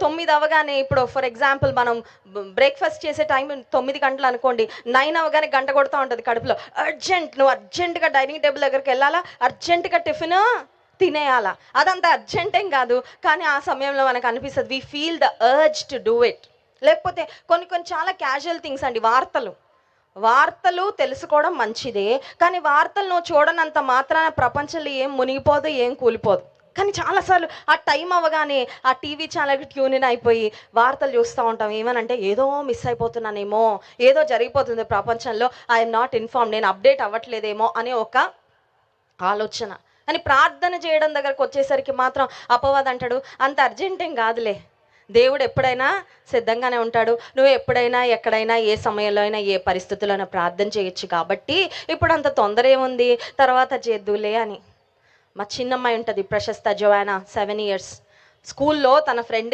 9 అవ్వగానే, ఇప్పుడు for example మనం బ్రేక్ఫాస్ట్ చేసే టైం 9 గంటలు అనుకోండి, 9 అవ్వగానే గంట కొడుతూ ఉంటుంది కడుపులో. నువ్వు అర్జెంటుగా డైనింగ్ టేబుల్ దగ్గరికి వెళ్ళాలా, అర్జెంటుగా టిఫిన్ తినేయాలా. అదంత అర్జెంట్ ఏం కాదు, కానీ ఆ సమయంలో మనకు అనిపిస్తుంది, we feel the urge to do it. లేకపోతే కొన్ని కొన్ని చాలా క్యాజువల్ థింగ్స్ అండి. వార్తలు తెలుసుకోవడం మంచిదే, కానీ వార్తలు నువ్వు చూడనంత మాత్రాన ప్రపంచంలో ఏం మునిగిపోదు, ఏం కూలిపోదు. కానీ చాలాసార్లు ఆ టైం అవ్వగానే ఆ టీవీ ఛానల్కి ట్యూన్ ఇన్ అయిపోయి వార్తలు చూస్తూ ఉంటాం. ఏమనంటే ఏదో మిస్ అయిపోతున్నానేమో, ఏదో జరిగిపోతుంది ప్రపంచంలో, ఐఎమ్ నాట్ ఇన్ఫార్మ్, నేను అప్డేట్ అవ్వట్లేదేమో అనే ఒక ఆలోచన. అని ప్రార్థన చేయడం దగ్గరకు వచ్చేసరికి మాత్రం అపవాది అంటాడు, అంత అర్జెంట్ ఏం కాదులే, దేవుడు ఎప్పుడైనా సిద్ధంగానే ఉంటాడు, నువ్వు ఎప్పుడైనా ఎక్కడైనా ఏ సమయంలో అయినా ఏ పరిస్థితుల్లోనైనా ప్రార్థన చేయొచ్చు, కాబట్టి ఇప్పుడు అంత తొందర ఏముంది, తర్వాత చేద్దులే అని. మా చిన్నమ్మాయి ఉంటుంది, ప్రశస్త జోయానా, 7 years. స్కూల్లో తన ఫ్రెండ్